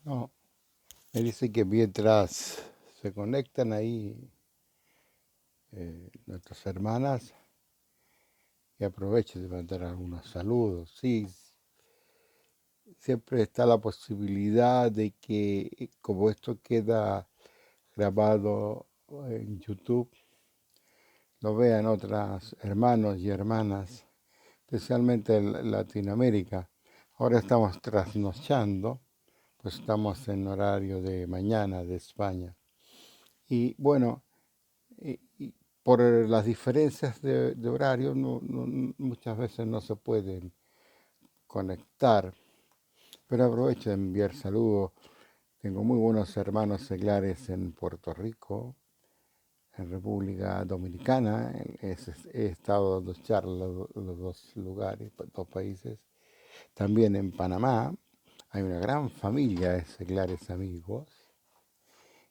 No, me dice que mientras se conectan ahí nuestras hermanas, que aproveche de mandar algunos saludos. Sí, siempre está la posibilidad de que, como esto queda grabado en YouTube, lo vean otras hermanos y hermanas, especialmente en Latinoamérica. Ahora estamos trasnochando, pues estamos en horario de mañana de España. Y bueno, y por las diferencias de horario muchas veces no se pueden conectar, pero aprovecho de enviar saludos. Tengo muy buenos hermanos seglares en Puerto Rico, en República Dominicana. He estado dando charlas en los dos lugares, dos países. También en Panamá hay una gran familia de seglares amigos.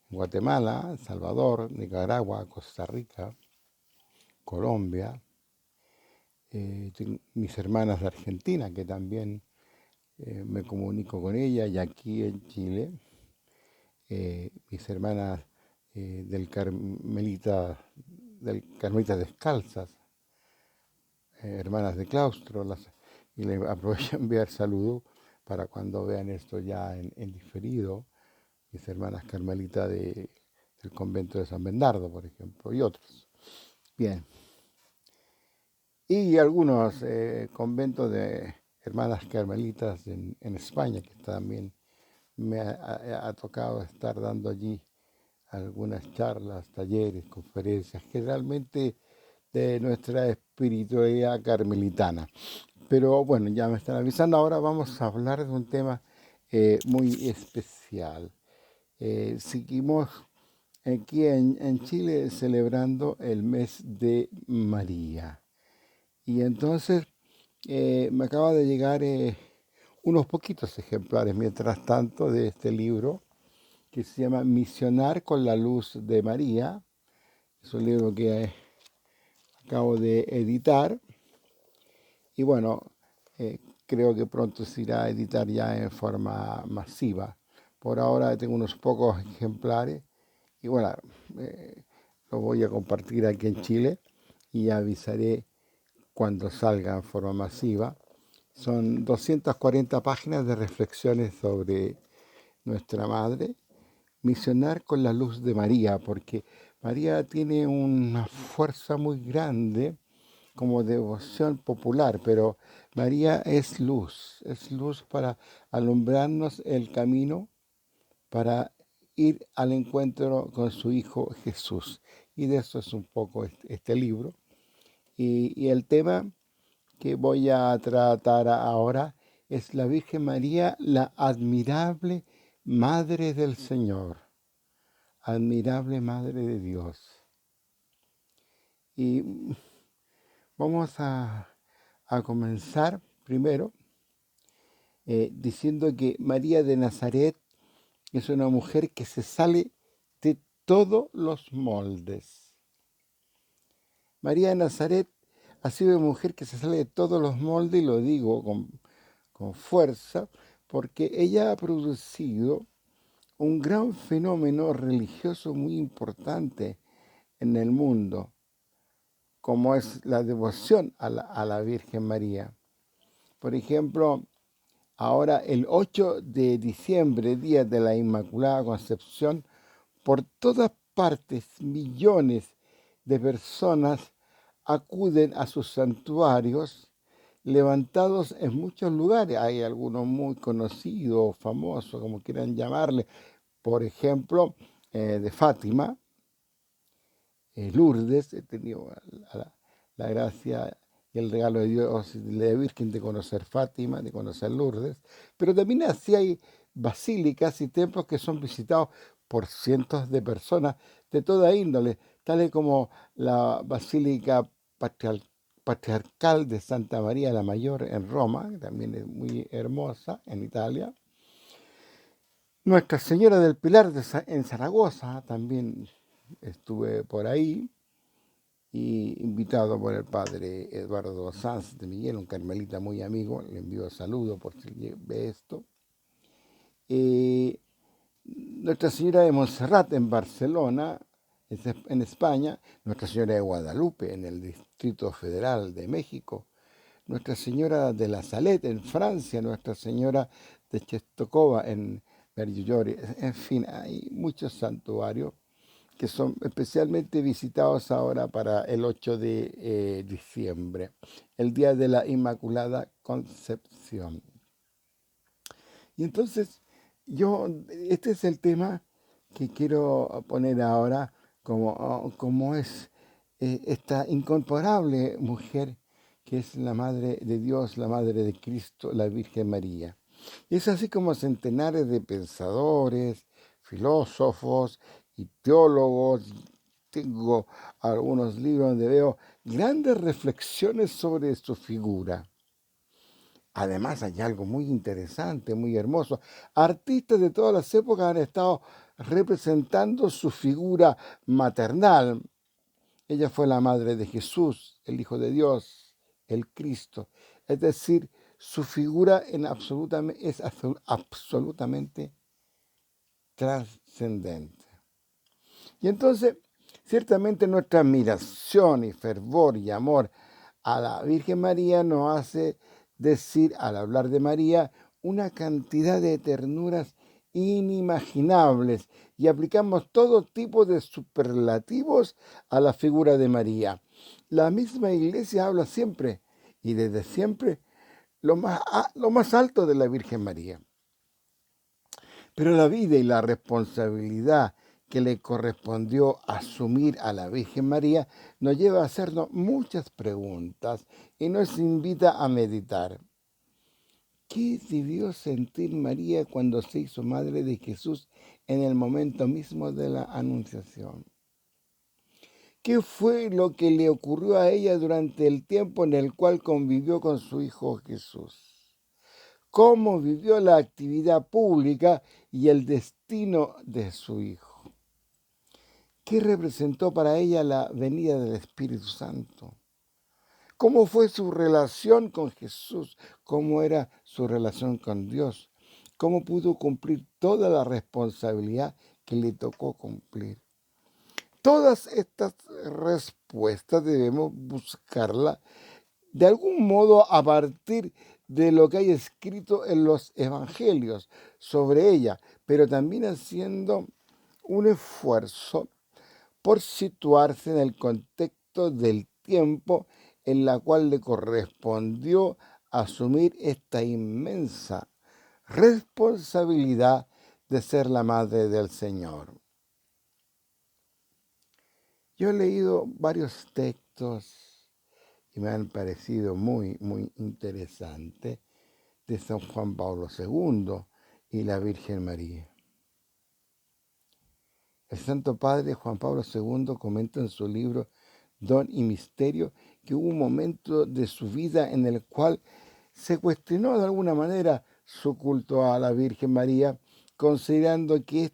En Guatemala, El Salvador, Nicaragua, Costa Rica, Colombia. Mis hermanas de Argentina, que también me comunico con ellas, y aquí en Chile, mis hermanas del Carmelitas Descalzas, hermanas de claustro, y le aprovecho a enviar saludos para cuando vean esto ya en diferido, mis hermanas carmelitas del convento de San Bernardo, por ejemplo, y otros. Bien, y algunos conventos de hermanas carmelitas en España, que también me ha tocado estar dando allí algunas charlas, talleres, conferencias, generalmente de nuestra espiritualidad carmelitana. Pero bueno, ya me están avisando, ahora vamos a hablar de un tema muy especial. Seguimos aquí en Chile celebrando el mes de María. Y entonces me acaba de llegar unos poquitos ejemplares, mientras tanto, de este libro que se llama Misionar con la luz de María. Es un libro que acabo de editar y bueno, creo que pronto se irá a editar ya en forma masiva. Por ahora tengo unos pocos ejemplares y bueno, eh, los voy a compartir aquí en Chile y avisaré cuando salga en forma masiva. Son 240 páginas de reflexiones sobre nuestra Madre, misionar con la luz de María, porque María tiene una fuerza muy grande como devoción popular, pero María es luz para alumbrarnos el camino, para ir al encuentro con su Hijo Jesús. Y de eso es un poco este libro. Y el tema que voy a tratar ahora es la Virgen María, la admirable Madre del Señor, admirable Madre de Dios. Y vamos a comenzar primero diciendo que María de Nazaret es una mujer que se sale de todos los moldes. María de Nazaret ha sido una mujer que se sale de todos los moldes, y lo digo con fuerza, porque ella ha producido un gran fenómeno religioso muy importante en el mundo, como es la devoción a la Virgen María. Por ejemplo, ahora el 8 de diciembre, día de la Inmaculada Concepción, por todas partes millones de personas acuden a sus santuarios levantados en muchos lugares. Hay algunos muy conocidos, famosos, como quieran llamarle, por ejemplo, de Fátima, Lourdes. He tenido la gracia y el regalo de Dios y de la Virgen de conocer Fátima, de conocer Lourdes, pero también así hay basílicas y templos que son visitados por cientos de personas de toda índole, tales como la Basílica Patriarcal de Santa María la Mayor en Roma, que también es muy hermosa, en Italia. Nuestra Señora del Pilar en Zaragoza, también estuve por ahí, y invitado por el padre Eduardo Sanz de Miguel, un carmelita muy amigo. Le envío saludos por si ve esto. Nuestra Señora de Montserrat en Barcelona, en España, Nuestra Señora de Guadalupe en el Distrito Federal de México, Nuestra Señora de la Salette en Francia, Nuestra Señora de Czestochowa en Medjugorje, en fin, hay muchos santuarios que son especialmente visitados ahora para el 8 de diciembre, el Día de la Inmaculada Concepción. Y entonces, este es el tema que quiero poner ahora como es esta incomparable mujer que es la Madre de Dios, la Madre de Cristo, la Virgen María. Es así como centenares de pensadores, filósofos y teólogos. Tengo algunos libros donde veo grandes reflexiones sobre su figura. Además, hay algo muy interesante, muy hermoso. Artistas de todas las épocas han estado representando su figura maternal. Ella fue la madre de Jesús, el Hijo de Dios, el Cristo. Es decir, su figura es absolutamente trascendente. Y entonces, ciertamente nuestra admiración y fervor y amor a la Virgen María nos hace decir, al hablar de María, una cantidad de ternuras inimaginables y aplicamos todo tipo de superlativos a la figura de María. La misma Iglesia habla siempre y desde siempre lo más alto de la Virgen María. Pero la vida y la responsabilidad que le correspondió asumir a la Virgen María nos lleva a hacernos muchas preguntas y nos invita a meditar. ¿Qué debió sentir María cuando se hizo madre de Jesús en el momento mismo de la Anunciación? ¿Qué fue lo que le ocurrió a ella durante el tiempo en el cual convivió con su Hijo Jesús? ¿Cómo vivió la actividad pública y el destino de su Hijo? ¿Qué representó para ella la venida del Espíritu Santo? ¿Cómo fue su relación con Jesús? ¿Cómo era su relación con Dios? ¿Cómo pudo cumplir toda la responsabilidad que le tocó cumplir? Todas estas respuestas debemos buscarlas de algún modo a partir de lo que hay escrito en los evangelios sobre ella, pero también haciendo un esfuerzo por situarse en el contexto del tiempo en la cual le correspondió asumir esta inmensa responsabilidad de ser la madre del Señor. Yo he leído varios textos y me han parecido muy, muy interesantes de San Juan Pablo II y la Virgen María. El Santo Padre Juan Pablo II comenta en su libro Don y Misterio que hubo un momento de su vida en el cual se cuestionó de alguna manera su culto a la Virgen María, considerando que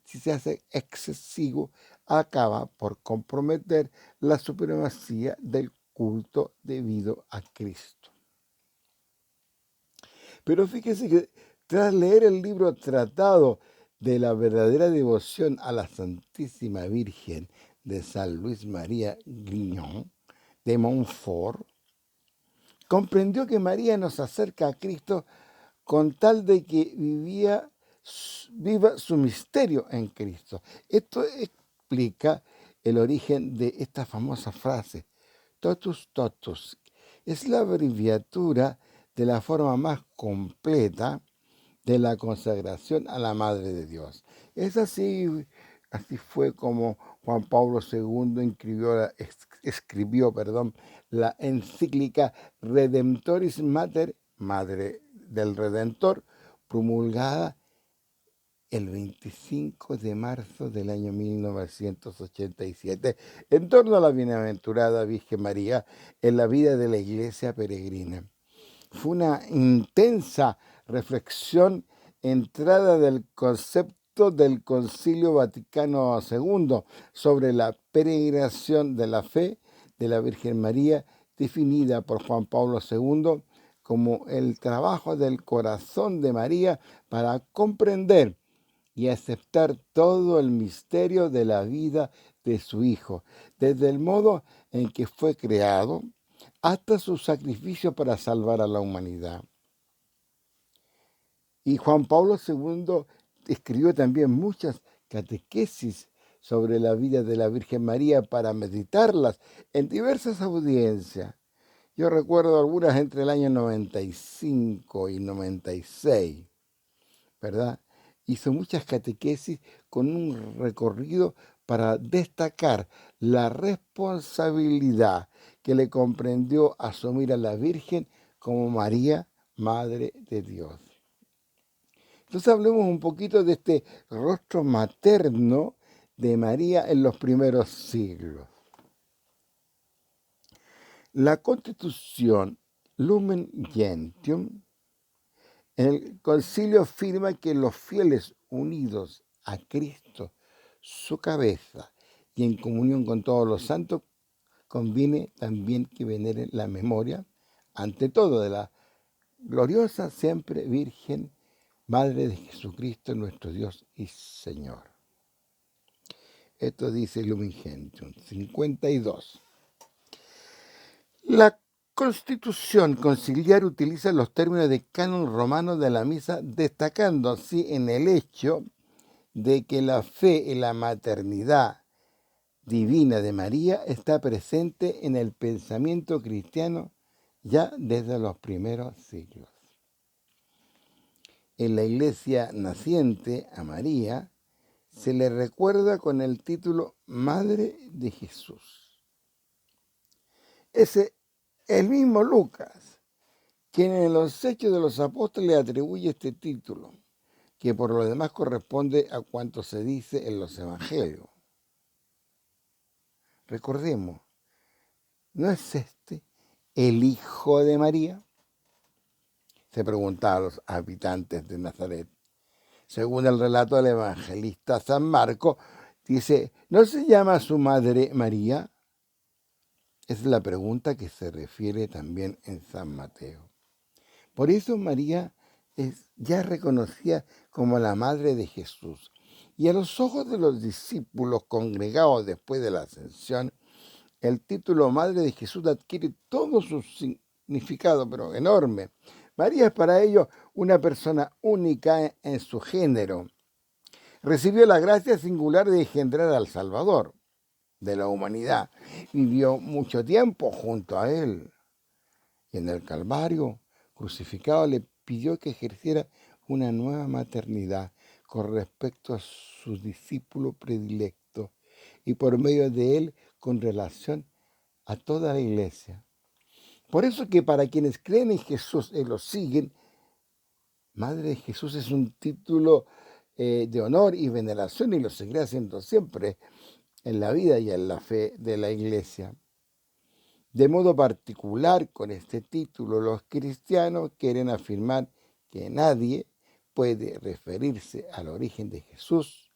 si se hace excesivo, acaba por comprometer la supremacía del culto debido a Cristo. Pero fíjese que tras leer el libro Tratado de la verdadera devoción a la Santísima Virgen de San Luis María Grignon de Montfort, comprendió que María nos acerca a Cristo con tal de que viva su misterio en Cristo. Esto explica el origen de esta famosa frase, totus totus. Es la abreviatura de la forma más completa de la consagración a la Madre de Dios. Es así fue como Juan Pablo II escribió la encíclica Redemptoris Mater, Madre del Redentor, promulgada el 25 de marzo del año 1987, en torno a la bienaventurada Virgen María en la vida de la Iglesia peregrina. Fue una intensa reflexión entrada del concepto del Concilio Vaticano II sobre la peregrinación de la fe de la Virgen María, definida por Juan Pablo II como el trabajo del corazón de María para comprender y aceptar todo el misterio de la vida de su Hijo, desde el modo en que fue creado hasta su sacrificio para salvar a la humanidad. Y Juan Pablo II escribió también muchas catequesis sobre la vida de la Virgen María para meditarlas en diversas audiencias. Yo recuerdo algunas entre el año 95 y 96, ¿verdad? Hizo muchas catequesis con un recorrido para destacar la responsabilidad que le comprendió asumir a la Virgen como María, Madre de Dios. Entonces hablemos un poquito de este rostro materno de María en los primeros siglos. La Constitución Lumen Gentium, en el concilio afirma que los fieles unidos a Cristo, su cabeza, y en comunión con todos los santos, conviene también que veneren la memoria, ante todo, de la gloriosa siempre Virgen, Madre de Jesucristo, nuestro Dios y Señor. Esto dice Lumen Gentium 52. La Constitución conciliar utiliza los términos de canon romano de la misa, destacando así en el hecho de que la fe en la maternidad divina de María está presente en el pensamiento cristiano ya desde los primeros siglos. En la iglesia naciente a María se le recuerda con el título Madre de Jesús. El mismo Lucas, quien en los Hechos de los Apóstoles le atribuye este título, que por lo demás corresponde a cuanto se dice en los Evangelios. Recordemos, ¿no es este el Hijo de María? Se preguntaban los habitantes de Nazaret. Según el relato del evangelista San Marcos, dice, ¿no se llama su madre María? Es la pregunta que se refiere también en San Mateo. Por eso María es ya reconocida como la madre de Jesús. Y a los ojos de los discípulos congregados después de la ascensión, el título Madre de Jesús adquiere todo su significado, pero enorme. María es para ellos una persona única en su género. Recibió la gracia singular de engendrar al Salvador de la humanidad. Vivió mucho tiempo junto a Él. Y en el Calvario, crucificado, le pidió que ejerciera una nueva maternidad con respecto a su discípulo predilecto y por medio de él con relación a toda la iglesia. Por eso que para quienes creen en Jesús y lo siguen, Madre de Jesús es un título de honor y veneración y lo seguirá siendo siempre en la vida y en la fe de la iglesia. De modo particular, con este título, los cristianos quieren afirmar que nadie puede referirse al origen de Jesús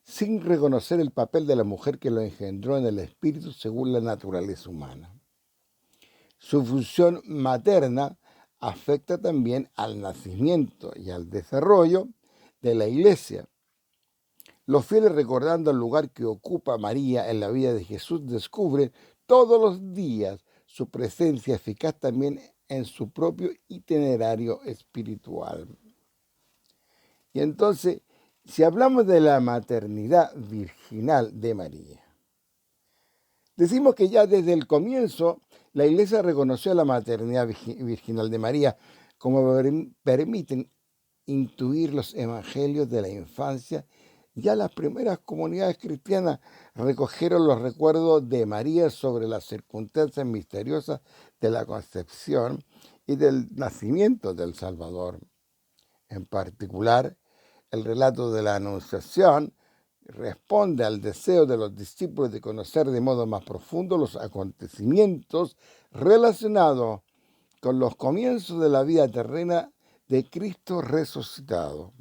sin reconocer el papel de la mujer que lo engendró en el espíritu según la naturaleza humana. Su función materna afecta también al nacimiento y al desarrollo de la iglesia. Los fieles, recordando el lugar que ocupa María en la vida de Jesús, descubren todos los días su presencia eficaz también en su propio itinerario espiritual. Y entonces, si hablamos de la maternidad virginal de María, decimos que ya desde el comienzo la Iglesia reconoció la maternidad virginal de María, como permiten intuir los evangelios de la infancia. Ya las primeras comunidades cristianas recogieron los recuerdos de María sobre las circunstancias misteriosas de la concepción y del nacimiento del Salvador. En particular, el relato de la Anunciación responde al deseo de los discípulos de conocer de modo más profundo los acontecimientos relacionados con los comienzos de la vida terrena de Cristo resucitado.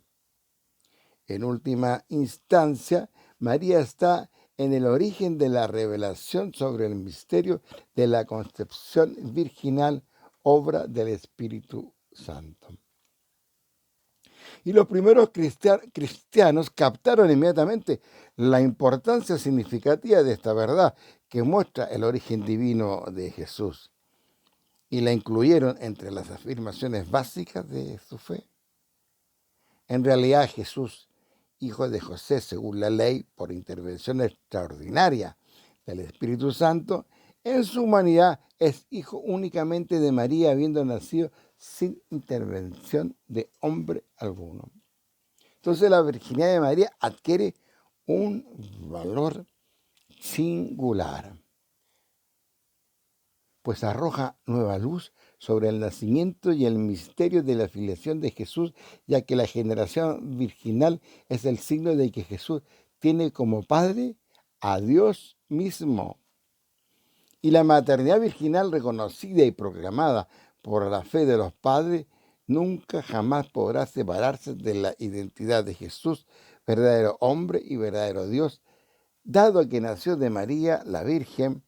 En última instancia, María está en el origen de la revelación sobre el misterio de la concepción virginal obra del Espíritu Santo. Y los primeros cristianos captaron inmediatamente la importancia significativa de esta verdad que muestra el origen divino de Jesús y la incluyeron entre las afirmaciones básicas de su fe. En realidad Jesús, hijo de José según la ley, por intervención extraordinaria del Espíritu Santo, en su humanidad es hijo únicamente de María, habiendo nacido sin intervención de hombre alguno. Entonces la virginidad de María adquiere un valor singular, pues arroja nueva luz sobre el nacimiento y el misterio de la filiación de Jesús, ya que la generación virginal es el signo de que Jesús tiene como padre a Dios mismo. Y la maternidad virginal reconocida y proclamada por la fe de los padres nunca jamás podrá separarse de la identidad de Jesús, verdadero hombre y verdadero Dios, dado que nació de María la Virgen,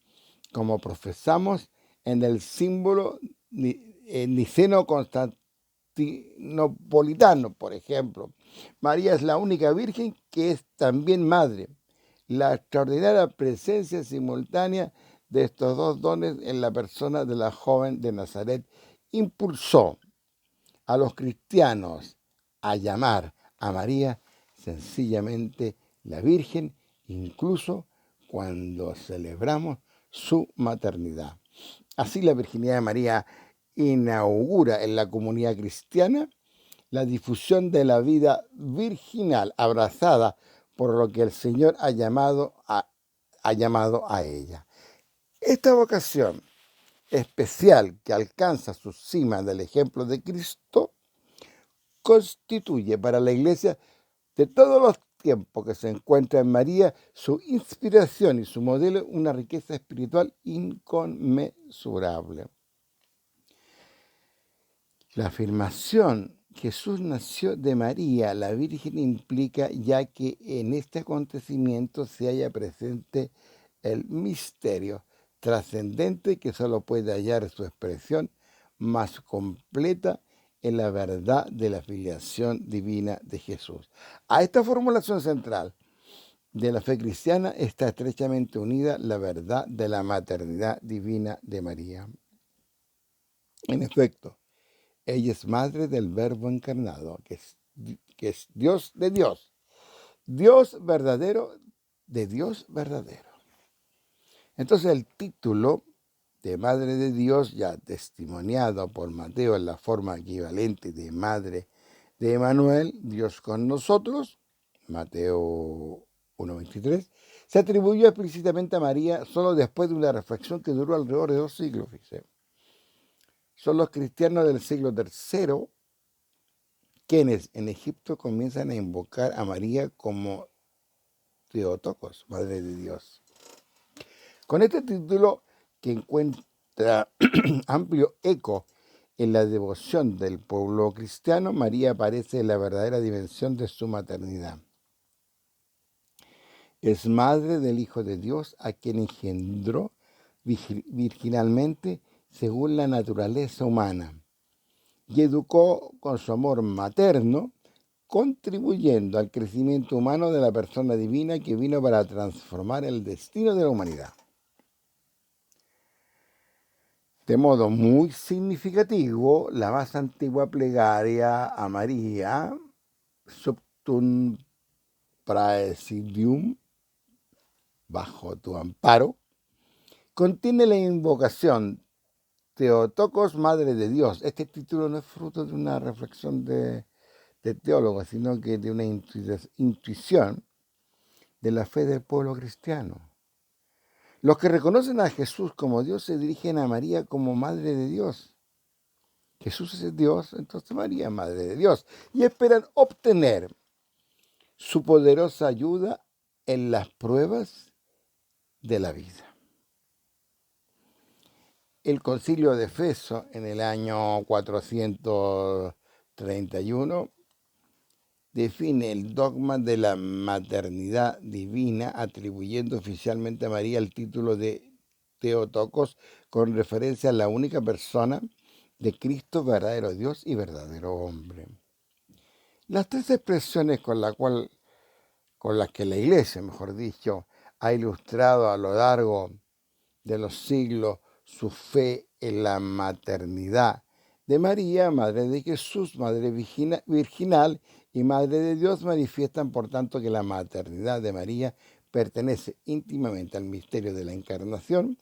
como profesamos en el símbolo niceno-constantinopolitano, por ejemplo. María es la única Virgen que es también madre. La extraordinaria presencia simultánea de estos dos dones en la persona de la joven de Nazaret impulsó a los cristianos a llamar a María sencillamente la Virgen, incluso cuando celebramos su maternidad. Así la virginidad de María inaugura en la comunidad cristiana la difusión de la vida virginal abrazada por lo que el Señor ha llamado a ella. Esta vocación especial que alcanza su cima del ejemplo de Cristo constituye para la Iglesia de todos los tiempos que se encuentra en María su inspiración y su modelo, una riqueza espiritual inconmensurable. La afirmación Jesús nació de María, la Virgen, implica ya que en este acontecimiento se halla presente el misterio trascendente que solo puede hallar su expresión más completa en la verdad de la filiación divina de Jesús. A esta formulación central de la fe cristiana está estrechamente unida la verdad de la maternidad divina de María. En efecto, ella es madre del Verbo encarnado, que es Dios de Dios, Dios verdadero de Dios verdadero. Entonces el título de Madre de Dios, ya testimoniado por Mateo en la forma equivalente de Madre de Emmanuel, Dios con nosotros, Mateo 1:23, se atribuyó explícitamente a María solo después de una reflexión que duró alrededor de 2 siglos. Fíjese. Son los cristianos del siglo III quienes en Egipto comienzan a invocar a María como Theotokos, Madre de Dios. Con este título, que encuentra amplio eco en la devoción del pueblo cristiano, María aparece en la verdadera dimensión de su maternidad. Es madre del Hijo de Dios, a quien engendró virginalmente según la naturaleza humana, y educó con su amor materno, contribuyendo al crecimiento humano de la persona divina que vino para transformar el destino de la humanidad. De modo muy significativo, la más antigua plegaria a María, Subtum Praesidium, bajo tu amparo, contiene la invocación Theotokos, Madre de Dios. Este título no es fruto de una reflexión de teólogos, sino que de una intuición de la fe del pueblo cristiano. Los que reconocen a Jesús como Dios se dirigen a María como Madre de Dios. Jesús es Dios, entonces María es Madre de Dios. Y esperan obtener su poderosa ayuda en las pruebas de la vida. El Concilio de Éfeso, en el año 431, define el dogma de la maternidad divina, atribuyendo oficialmente a María el título de Theotokos, con referencia a la única persona de Cristo, verdadero Dios y verdadero hombre. Las tres expresiones con las que la Iglesia, mejor dicho, ha ilustrado a lo largo de los siglos su fe en la maternidad de María, Madre de Jesús, Madre virginal y Madre de Dios, manifiestan por tanto que la maternidad de María pertenece íntimamente al misterio de la encarnación.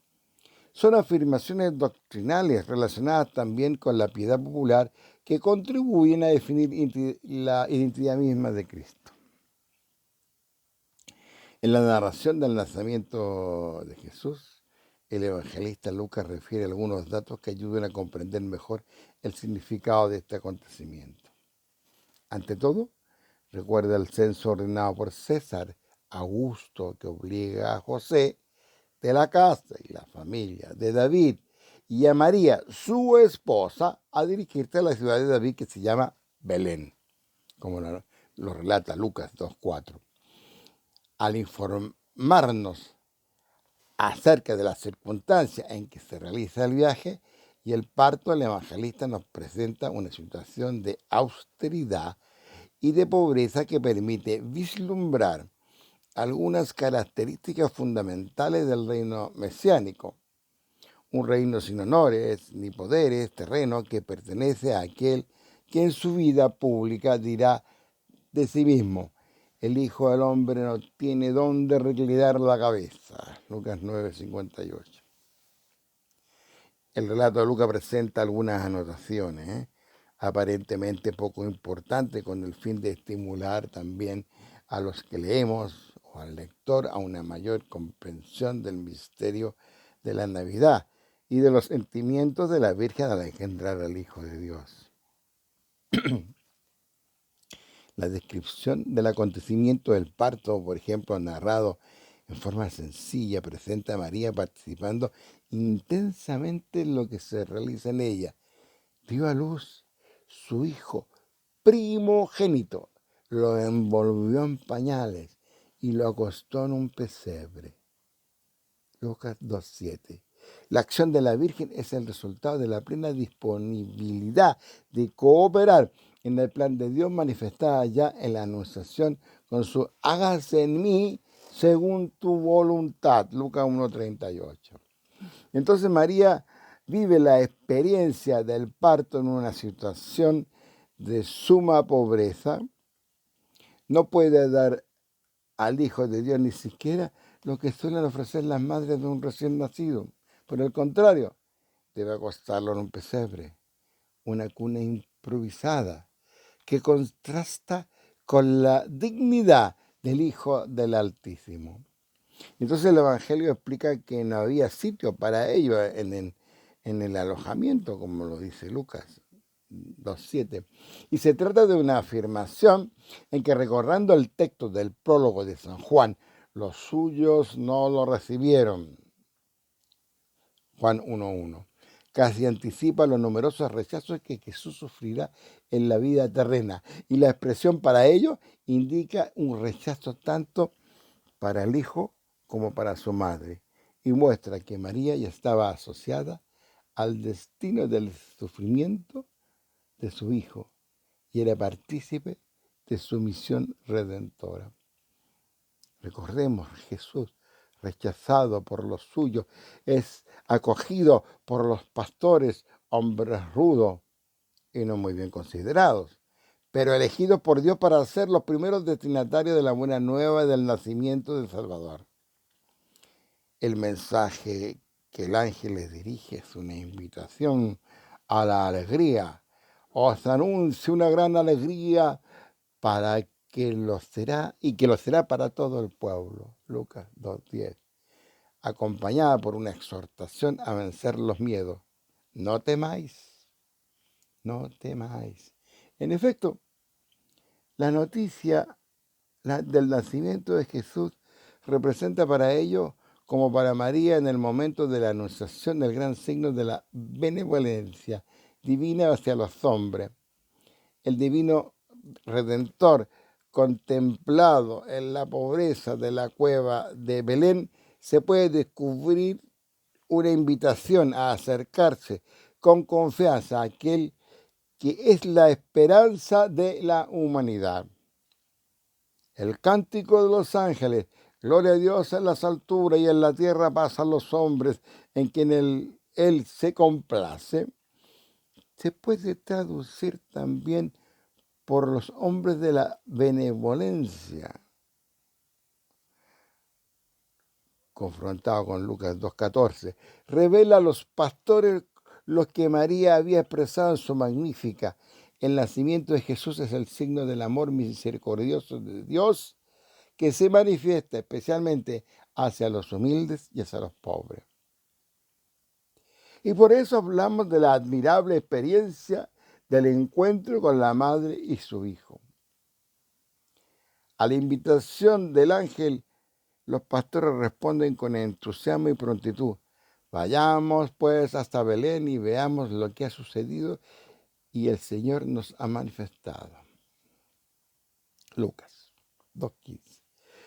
Son afirmaciones doctrinales relacionadas también con la piedad popular que contribuyen a definir la identidad misma de Cristo. En la narración del nacimiento de Jesús, el evangelista Lucas refiere algunos datos que ayudan a comprender mejor el significado de este acontecimiento. Ante todo, recuerda el censo ordenado por César Augusto que obliga a José de la casa y la familia de David y a María, su esposa, a dirigirse a la ciudad de David que se llama Belén, como lo relata Lucas 2.4. Al informarnos acerca de las circunstancias en que se realiza el viaje y el parto, el evangelista nos presenta una situación de austeridad y de pobreza que permite vislumbrar algunas características fundamentales del reino mesiánico. Un reino sin honores ni poderes, terreno que pertenece a aquel que en su vida pública dirá de sí mismo: el Hijo del Hombre no tiene dónde reclinar la cabeza. Lucas 9:58. El relato de Lucas presenta algunas anotaciones, aparentemente poco importantes, con el fin de estimular también a los que leemos o al lector a una mayor comprensión del misterio de la Navidad y de los sentimientos de la Virgen al engendrar al Hijo de Dios. La descripción del acontecimiento del parto, por ejemplo, narrado en forma sencilla, presenta a María participando intensamente en lo que se realiza en ella. Dio a luz su hijo primogénito, lo envolvió en pañales y lo acostó en un pesebre. Lucas 2.7. La acción de la Virgen es el resultado de la plena disponibilidad de cooperar en el plan de Dios manifestada ya en la Anunciación con su hágase en mí según tu voluntad. Lucas 1.38. Entonces María vive la experiencia del parto en una situación de suma pobreza. No puede dar al Hijo de Dios ni siquiera lo que suelen ofrecer las madres de un recién nacido. Por el contrario, debe acostarlo en un pesebre, una cuna improvisada, que contrasta con la dignidad del Hijo del Altísimo. Entonces el Evangelio explica que no había sitio para ellos en el alojamiento, como lo dice Lucas 2.7. Y se trata de una afirmación en que, recordando el texto del prólogo de San Juan, los suyos no lo recibieron. Juan 1.1. Casi anticipa los numerosos rechazos que Jesús sufrirá en la vida terrena. Y la expresión para ello indica un rechazo tanto para el Hijo como para su madre. Y muestra que María ya estaba asociada al destino del sufrimiento de su Hijo y era partícipe de su misión redentora. Recordemos, Jesús, rechazado por los suyos, es acogido por los pastores, hombres rudos y no muy bien considerados, pero elegidos por Dios para ser los primeros destinatarios de la buena nueva del nacimiento del Salvador. El mensaje que el ángel les dirige es una invitación a la alegría. Os anuncio una gran alegría para que lo será y que lo será para todo el pueblo. Lucas 2.10. Acompañada por una exhortación a vencer los miedos. No temáis, no temáis. En efecto, la noticia del nacimiento de Jesús representa para ellos, como para María en el momento de la anunciación del gran signo de la benevolencia divina hacia los hombres. El divino Redentor, contemplado en la pobreza de la cueva de Belén, se puede descubrir una invitación a acercarse con confianza a aquel que es la esperanza de la humanidad. El cántico de los ángeles, gloria a Dios en las alturas y en la tierra paz a los hombres en quien él se complace, se puede traducir también por los hombres de la benevolencia, confrontado con Lucas 2.14. Revela a los pastores lo que María había expresado en su magnífica. El nacimiento de Jesús es el signo del amor misericordioso de Dios que se manifiesta especialmente hacia los humildes y hacia los pobres. Y por eso hablamos de la admirable experiencia del encuentro con la madre y su hijo. A la invitación del ángel, los pastores responden con entusiasmo y prontitud. Vayamos pues hasta Belén y veamos lo que ha sucedido y el Señor nos ha manifestado. Lucas 2.15.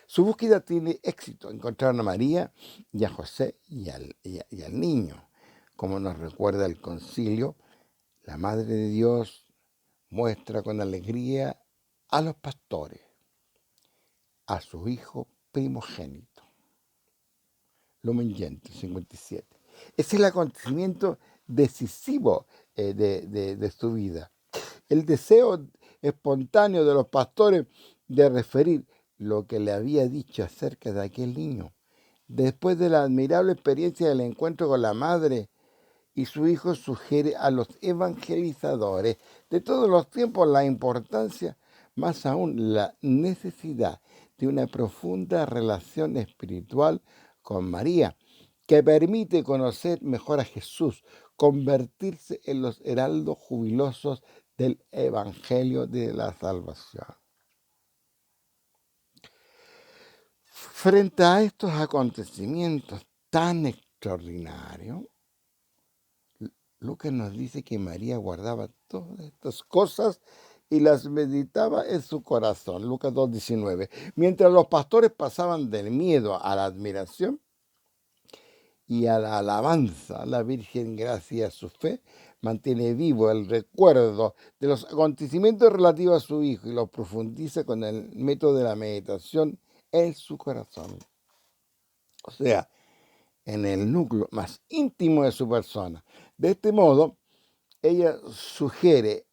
Su búsqueda tiene éxito. Encontraron a María y a José y al niño. Como nos recuerda el concilio, la Madre de Dios muestra con alegría a los pastores, a su hijo primogénito. Lumen Gentium 57. Es el acontecimiento decisivo de su vida. El deseo espontáneo de los pastores de referir lo que le había dicho acerca de aquel niño. Después de la admirable experiencia del encuentro con la madre y su hijo, sugiere a los evangelizadores de todos los tiempos la importancia, más aún la necesidad de una profunda relación espiritual con María, que permite conocer mejor a Jesús, convertirse en los heraldos jubilosos del Evangelio de la salvación. Frente a estos acontecimientos tan extraordinarios, Lucas nos dice que María guardaba todas estas cosas y las meditaba en su corazón. Lucas 2.19. Mientras los pastores pasaban del miedo a la admiración y a la alabanza, la Virgen, gracias a su fe, mantiene vivo el recuerdo de los acontecimientos relativos a su hijo y los profundiza con el método de la meditación en su corazón. O sea, en el núcleo más íntimo de su persona. De este modo, ella sugiere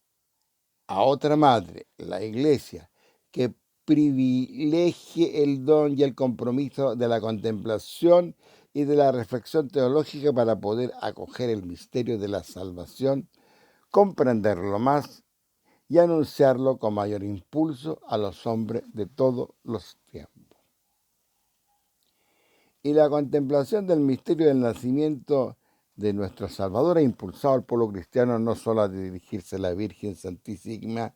a otra madre, la Iglesia, que privilegie el don y el compromiso de la contemplación y de la reflexión teológica para poder acoger el misterio de la salvación, comprenderlo más y anunciarlo con mayor impulso a los hombres de todos los tiempos. Y la contemplación del misterio del nacimiento de nuestro Salvador ha impulsado al pueblo cristiano no solo a dirigirse a la Virgen Santísima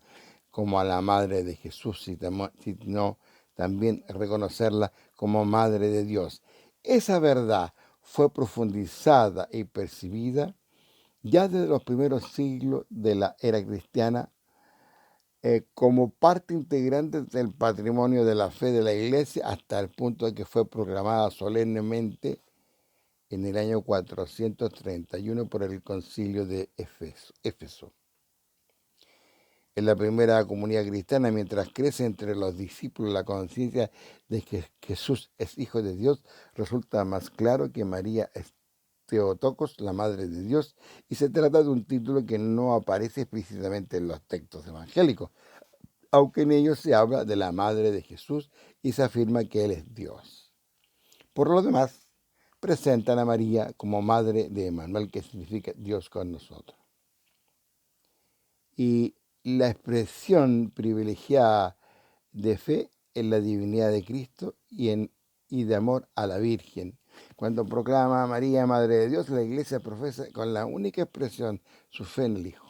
como a la Madre de Jesús, sino también reconocerla como Madre de Dios. Esa verdad fue profundizada y percibida ya desde los primeros siglos de la era cristiana como parte integrante del patrimonio de la fe de la Iglesia hasta el punto de que fue proclamada solemnemente en el año 431 por el concilio de Éfeso. En la primera comunidad cristiana, mientras crece entre los discípulos la conciencia de que Jesús es Hijo de Dios, resulta más claro que María es Theotokos, la Madre de Dios, y se trata de un título que no aparece explícitamente en los textos evangélicos, aunque en ellos se habla de la Madre de Jesús y se afirma que Él es Dios. Por lo demás, presentan a María como Madre de Emmanuel, que significa Dios con nosotros. Y la expresión privilegiada de fe en la divinidad de Cristo y de amor a la Virgen. Cuando proclama a María Madre de Dios, la Iglesia profesa con la única expresión su fe en el Hijo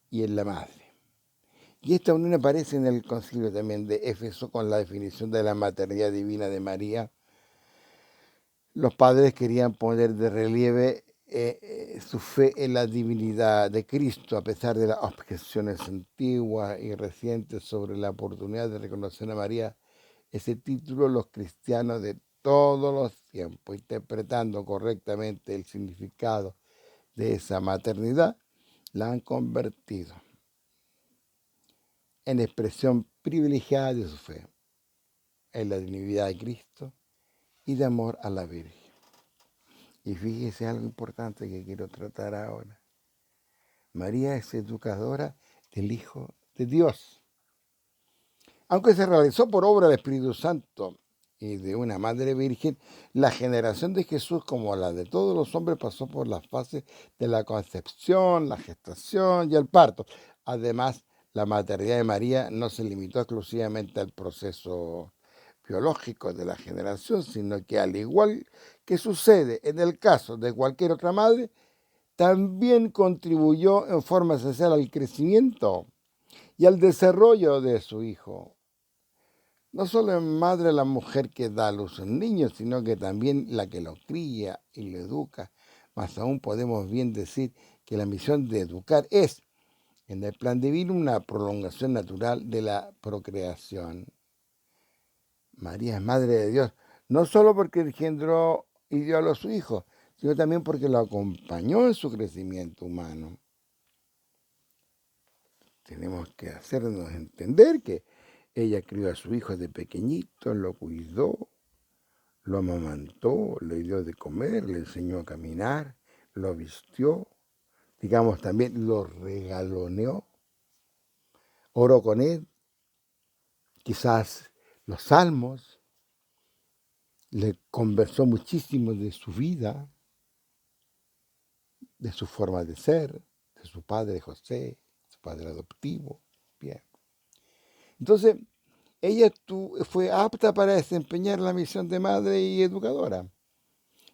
y en la Madre. Y esta unión aparece en el concilio también de Éfeso con la definición de la maternidad divina de María. Los padres querían poner de relieve su fe en la divinidad de Cristo, a pesar de las objeciones antiguas y recientes sobre la oportunidad de reconocer a María. Ese título los cristianos de todos los tiempos, interpretando correctamente el significado de esa maternidad la han convertido en expresión privilegiada de su fe, en la divinidad de Cristo y de amor a la Virgen. Y fíjese algo importante que quiero tratar ahora. María es educadora del Hijo de Dios. Aunque se realizó por obra del Espíritu Santo y de una Madre Virgen, la generación de Jesús, como la de todos los hombres, pasó por las fases de la concepción, la gestación y el parto. Además, la maternidad de María no se limitó exclusivamente al proceso biológico de la generación, sino que, al igual que sucede en el caso de cualquier otra madre, también contribuyó en forma esencial al crecimiento y al desarrollo de su hijo. No solo es madre la mujer que da a luz a un niño, sino que también la que lo cría y lo educa. Más aún podemos bien decir que la misión de educar es, en el plan divino, una prolongación natural de la procreación. María es madre de Dios, no solo porque engendró y dio a luz a su hijo, sino también porque lo acompañó en su crecimiento humano. Tenemos que hacernos entender que ella crió a su hijo de pequeñito, lo cuidó, lo amamantó, le dio de comer, le enseñó a caminar, lo vistió, digamos también lo regaloneó, oró con él, quizás los salmos, le conversó muchísimo de su vida, de su forma de ser, de su padre José, su padre adoptivo. Bien. Entonces, ella fue apta para desempeñar la misión de madre y educadora.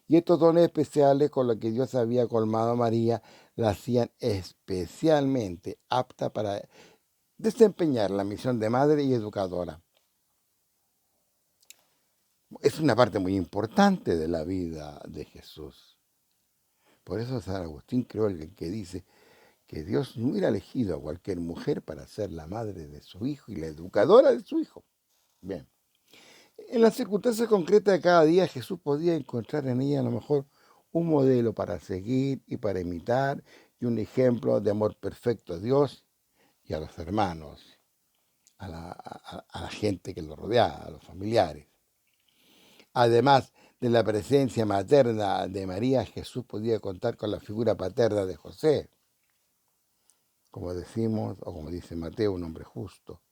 Y estos dones especiales con los que Dios había colmado a María la hacían especialmente apta para desempeñar la misión de madre y educadora. Es una parte muy importante de la vida de Jesús. Por eso San Agustín creo el que dice que Dios no hubiera elegido a cualquier mujer para ser la madre de su hijo y la educadora de su hijo. Bien. En las circunstancias concretas de cada día, Jesús podía encontrar en ella a lo mejor un modelo para seguir y para imitar y un ejemplo de amor perfecto a Dios y a los hermanos, a la gente que lo rodeaba, a los familiares. Además de la presencia materna de María, Jesús podía contar con la figura paterna de José, como decimos, o como dice Mateo, un hombre justo,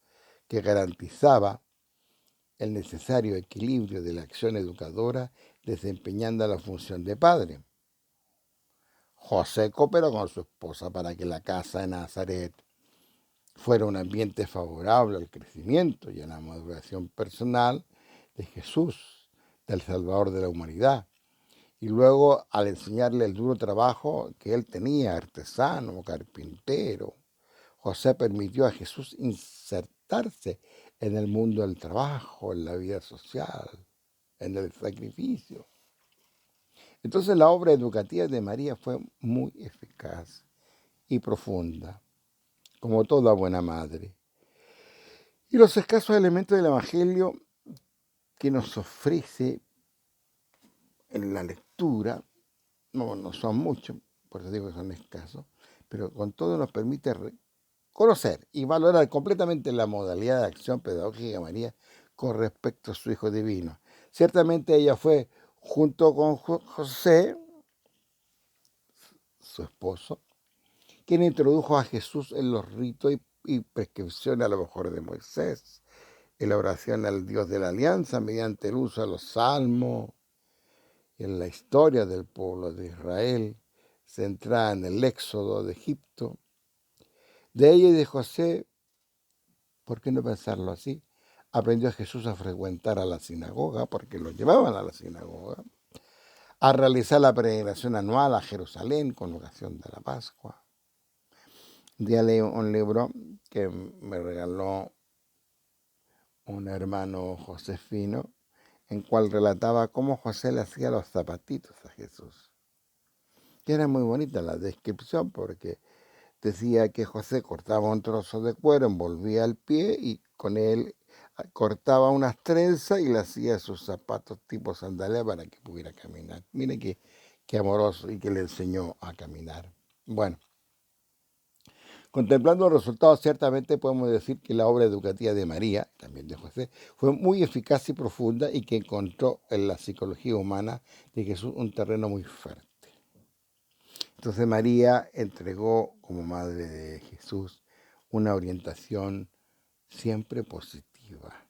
que garantizaba el necesario equilibrio de la acción educadora desempeñando la función de padre. José cooperó con su esposa para que la casa de Nazaret fuera un ambiente favorable al crecimiento y a la maduración personal de Jesús, del Salvador de la humanidad. Y luego, al enseñarle el duro trabajo que él tenía, artesano, carpintero, José permitió a Jesús insertarse en el mundo del trabajo, en la vida social, en el sacrificio. Entonces la obra educativa de María fue muy eficaz y profunda, como toda buena madre. Y los escasos elementos del Evangelio que nos ofrece en la lectura, no son muchos, por eso digo que son escasos, pero con todo nos permite conocer y valorar completamente la modalidad de acción pedagógica de María con respecto a su Hijo Divino. Ciertamente ella fue, junto con José, su esposo, quien introdujo a Jesús en los ritos y prescripciones a lo mejor de Moisés, en la oración al Dios de la alianza mediante el uso de los salmos, en la historia del pueblo de Israel, centrada en el éxodo de Egipto. De ella y de José, ¿por qué no pensarlo así? Aprendió a Jesús a frecuentar a la sinagoga, porque lo llevaban a la sinagoga, a realizar la peregrinación anual a Jerusalén con ocasión de la Pascua. Un día leí un libro que me regaló un hermano josefino, en cual relataba cómo José le hacía los zapatitos a Jesús. Que era muy bonita la descripción porque decía que José cortaba un trozo de cuero, envolvía el pie y con él cortaba unas trenzas y le hacía sus zapatos tipo sandalia para que pudiera caminar. Mire qué qué amoroso, y que le enseñó a caminar. Bueno, contemplando los resultados, ciertamente podemos decir que la obra educativa de María, también de José, fue muy eficaz y profunda y que encontró en la psicología humana de Jesús un terreno muy fértil. Entonces María entregó como madre de Jesús una orientación siempre positiva.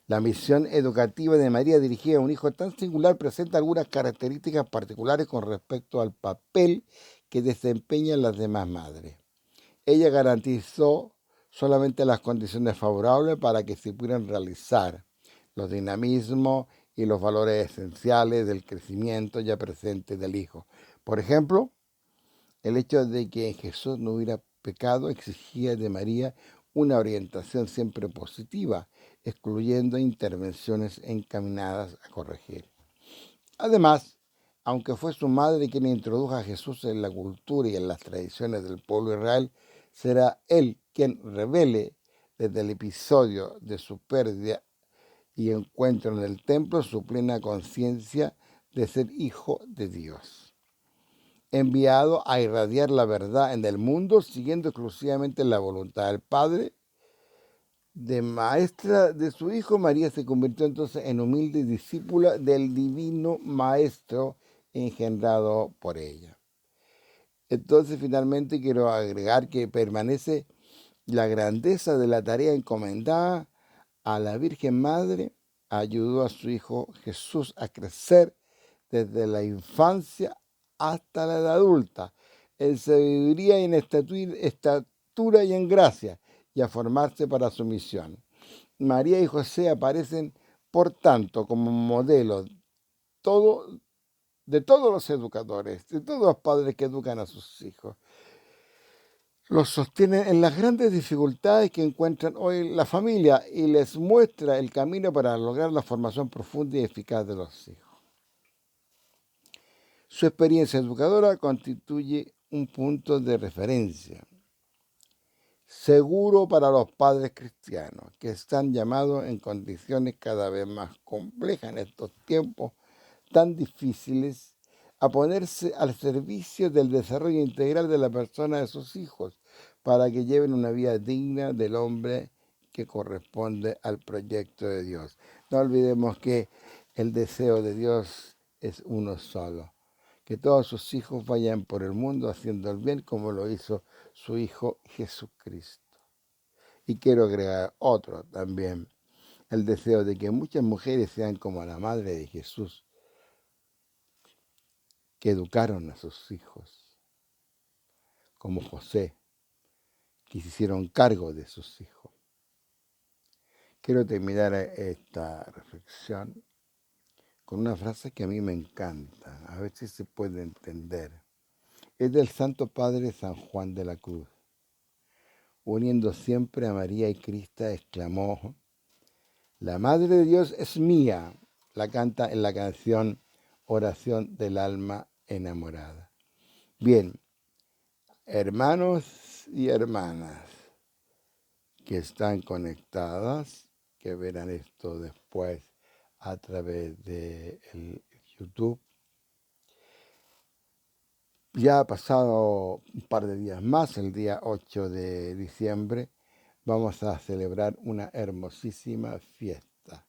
La misión educativa de María dirigida a un hijo tan singular presenta algunas características particulares con respecto al papel que desempeñan las demás madres. Ella garantizó solamente las condiciones favorables para que se pudieran realizar los dinamismos y los valores esenciales del crecimiento ya presente del hijo. Por ejemplo, el hecho de que Jesús no hubiera pecado exigía de María una orientación siempre positiva, excluyendo intervenciones encaminadas a corregir. Además, aunque fue su madre quien introdujo a Jesús en la cultura y en las tradiciones del pueblo de Israel, será él quien revele desde el episodio de su pérdida y encuentro en el templo su plena conciencia de ser hijo de Dios, enviado a irradiar la verdad en el mundo, siguiendo exclusivamente la voluntad del Padre. De maestra de su hijo, María se convirtió entonces en humilde discípula del divino Maestro engendrado por ella. Entonces, finalmente, quiero agregar que permanece la grandeza de la tarea encomendada a la Virgen Madre. Ayudó a su hijo Jesús a crecer desde la infancia hasta la edad adulta, en sabiduría y en estatura y en gracia, y a formarse para su misión. María y José aparecen, por tanto, como modelos todo, de todos los educadores, de todos los padres que educan a sus hijos. Los sostienen en las grandes dificultades que encuentran hoy la familia y les muestra el camino para lograr la formación profunda y eficaz de los hijos. Su experiencia educadora constituye un punto de referencia seguro para los padres cristianos que están llamados en condiciones cada vez más complejas en estos tiempos tan difíciles a ponerse al servicio del desarrollo integral de la persona de sus hijos para que lleven una vida digna del hombre que corresponde al proyecto de Dios. No olvidemos que el deseo de Dios es uno solo, que todos sus hijos vayan por el mundo haciendo el bien como lo hizo su Hijo Jesucristo. Y quiero agregar otro también, el deseo de que muchas mujeres sean como la madre de Jesús, que educaron a sus hijos, como José, que se hicieron cargo de sus hijos. Quiero terminar esta reflexión con una frase que a mí me encanta, a ver si se puede entender. Es del Santo Padre San Juan de la Cruz. Uniendo siempre a María y Cristo, exclamó: la Madre de Dios es mía. La canta en la canción Oración del Alma Enamorada. Bien, hermanos y hermanas que están conectadas, que verán esto después a través de YouTube. Ya ha pasado un par de días más, el día 8 de diciembre, vamos a celebrar una hermosísima fiesta,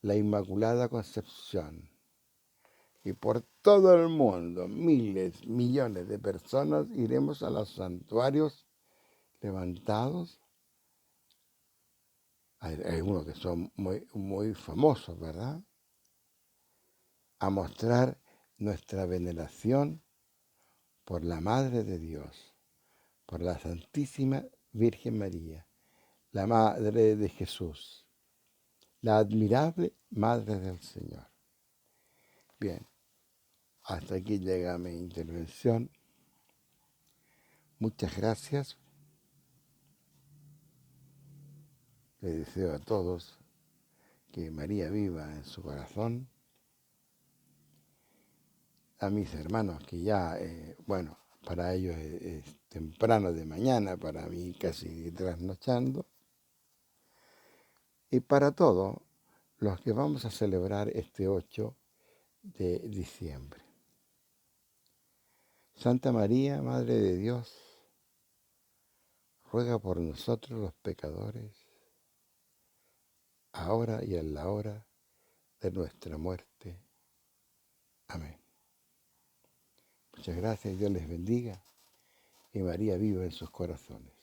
la Inmaculada Concepción. Y por todo el mundo, miles, millones de personas iremos a los santuarios levantados. Hay unos que son muy famosos, ¿verdad? A mostrar nuestra veneración por la Madre de Dios, por la Santísima Virgen María, la Madre de Jesús, la admirable Madre del Señor. Bien, hasta aquí llega mi intervención. Muchas gracias. Les deseo a todos que María viva en su corazón. A mis hermanos que ya, para ellos es temprano de mañana, para mí casi trasnochando. Y para todos los que vamos a celebrar este 8 de diciembre. Santa María, Madre de Dios, ruega por nosotros los pecadores, ahora y en la hora de nuestra muerte. Amén. Muchas gracias, Dios les bendiga y María viva en sus corazones.